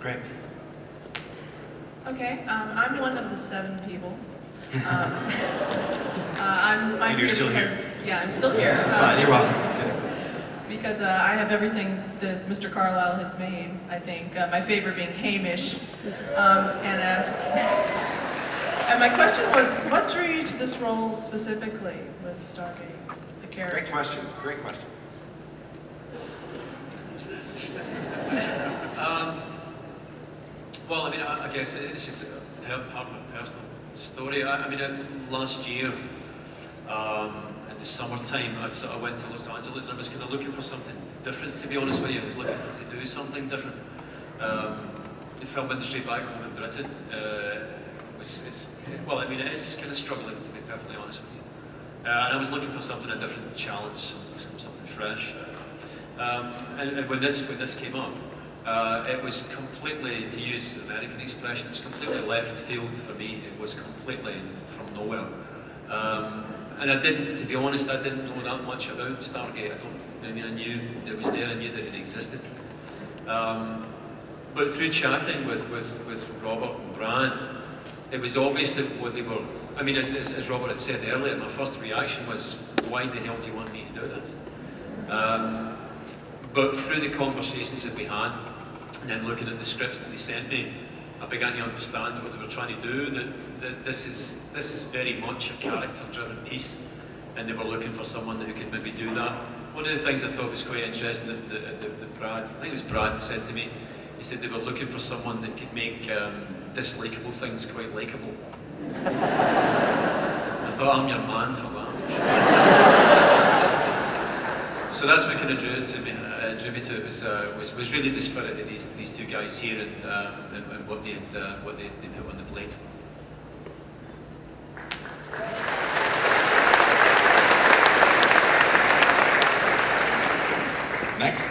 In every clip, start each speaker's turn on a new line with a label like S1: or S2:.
S1: Great.
S2: Okay, I'm one of the 7 people. I'm
S1: and you're still here?
S2: Yeah, I'm still here.
S1: That's fine, you're welcome. Okay.
S2: Because I have everything that Mr. Carlisle has made, I think. My favorite being Hamish. And my question was, what drew you to this role specifically with Stargate, the character?
S1: Great question, great question.
S3: Well, I mean, I guess it's just part of my personal story. I mean, last year, in the summertime, I sort of went to Los Angeles and I was kind of looking for something different, to be honest with you. I was looking to do something different. The film industry back home in Britain, well, I mean, it is kind of struggling, to be perfectly honest with you. And I was looking for something, a different challenge, something fresh. And when this came up, it was completely, to use the American expression, it was completely left field for me. It was completely from nowhere. And to be honest, I didn't know that much about Stargate. I mean, I knew it was there, I knew that it existed. But through chatting with Robert and Brad, it was obvious that what they were, I mean, as Robert had said earlier, my first reaction was, why the hell do you want me to do this? But through the conversations that we had, and then looking at the scripts that they sent me, I began to understand what they were trying to do, that this is very much a character-driven piece, and they were looking for someone who could maybe do that. One of the things I thought was quite interesting that Brad, I think it was Brad, said to me, he said they were looking for someone that could make dislikable things quite likeable. I thought, I'm your man for that. So that's what kind of drew me to it, was really the spirit of these 2 guys here and what they put on the plate.
S4: Next.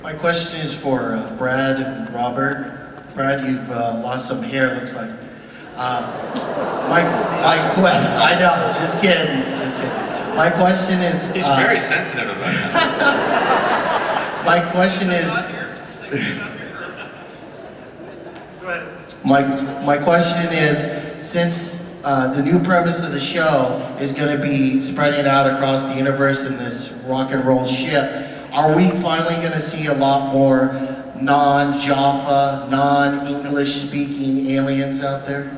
S5: My question is for Brad and Robert. Brad, you've lost some hair, looks like. I know, just kidding. My question is...
S4: He's very sensitive about that.
S5: My question is... My question is, since the new premise of the show is going to be spreading out across the universe in this rock and roll ship, are we finally going to see a lot more non-Jaffa, non-English speaking aliens out there?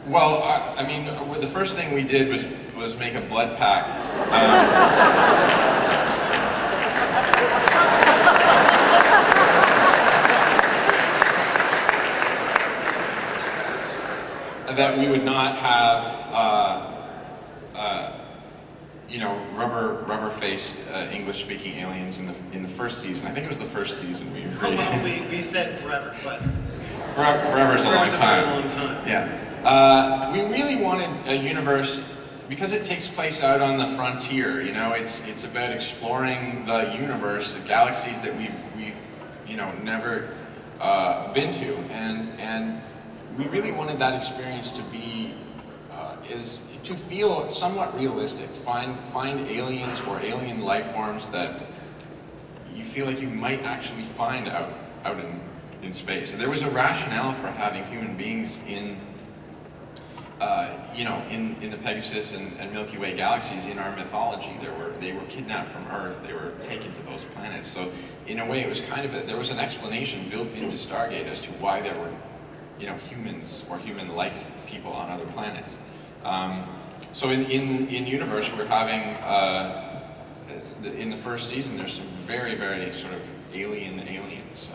S4: Well, I mean, the first thing we did was make a blood pact. That we would not have, you know, rubber-faced English-speaking aliens in the first season. I think it was the first season we agreed.
S1: Well, we said forever, but
S4: forever's a long time.
S1: Very long time.
S4: Yeah. We really wanted a universe because it takes place out on the frontier. You know, it's about exploring the universe, the galaxies that we've you know never been to, and we really wanted that experience to be to feel somewhat realistic. Find aliens or alien life forms that you feel like you might actually find out in space. And there was a rationale for having human beings in you know, in the Pegasus and Milky Way galaxies in our mythology. They were kidnapped from Earth. They were taken to those planets. So in a way, it was kind of there was an explanation built into Stargate as to why there were, you know, humans or human-like people on other planets. So in universe, we're having in the first season, there's some very, very sort of aliens.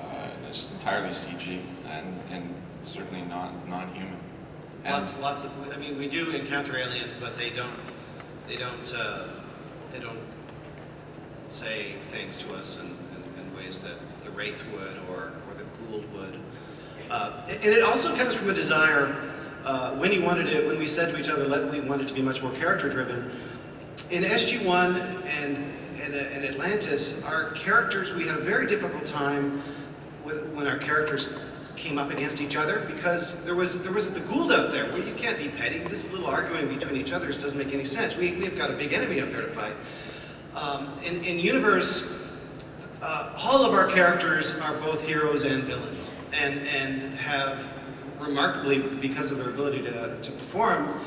S4: It's entirely CG and certainly non-human.
S1: Lots of. I mean, we do encounter aliens, but they don't say things to us in ways that the Wraith would or the Gould would. And it also comes from a desire. When we said to each other, we wanted to be much more character-driven. In SG-1 and Atlantis, our characters, we had a very difficult time when our characters came up against each other, because there was the Gould out there. Well, you can't be petty. This little arguing between each other doesn't make any sense. We've got a big enemy out there to fight. In Universe, all of our characters are both heroes and villains, and have remarkably, because of their ability to perform,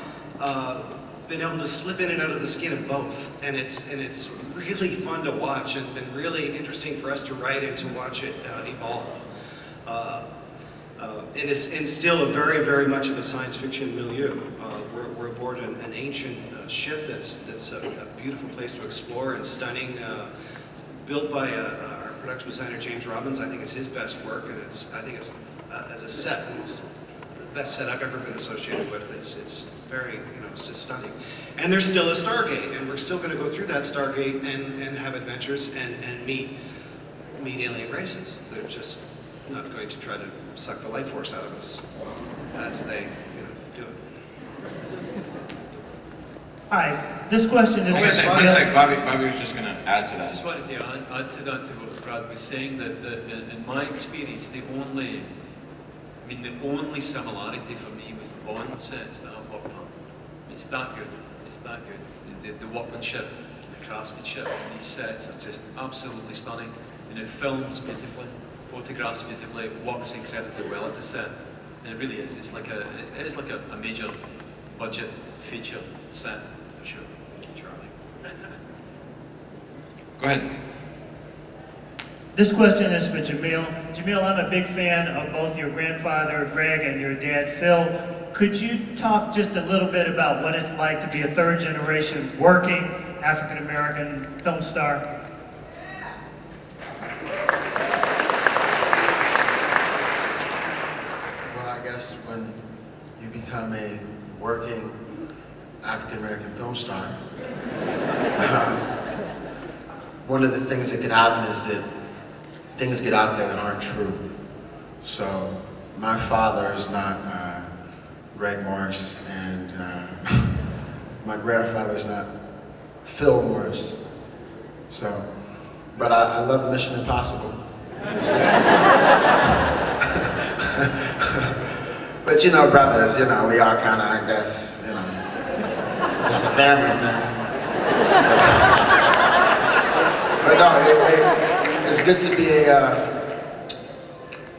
S1: been able to slip in and out of the skin of both, and it's really fun to watch, and been really interesting for us to write and to watch it evolve. And it's still a very, very much of a science fiction milieu. We're aboard an ancient ship that's a beautiful place to explore and stunning, built by our production designer James Robbins. I think it's his best work, and I think it's as a set the best set I've ever been associated with. It's very, it's just stunning. And there's still a Stargate, and we're still going to go through that Stargate and have adventures and meet alien races. They're just not going to try to suck the life force out of us as they, do it.
S6: Hi, this question is...
S4: Wait a second, Bobby was just going to add to
S3: I
S4: that.
S3: just wanted to add to that, to what Brad was saying, that in my experience, the only similarity for me was the Bond sets that I've worked on. It's that good. It's that good. The workmanship, the craftsmanship in these sets are just absolutely stunning. And it films beautifully, photographs beautifully, it works incredibly well as a set. And it really is. It is like a major budget feature set, for sure. Charlie.
S4: Go ahead.
S6: This question is for Jamil. Jamil, I'm a big fan of both your grandfather, Greg, and your dad, Phil. Could you talk just a little bit about what it's like to be a third-generation working African-American film star?
S5: Well, I guess when you become a working African-American film star, one of the things that could happen is that things get out there that aren't true. So my father is not Greg Morris, and my grandfather is not Phil Morris. So, but I love Mission Impossible. But brothers, we are kind of, I guess, it's a family thing. But no, it's good to be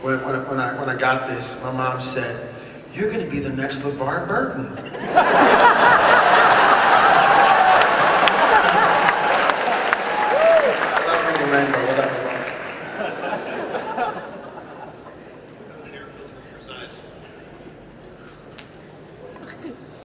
S5: when I got this, my mom said, "You're going to be the next LeVar Burton."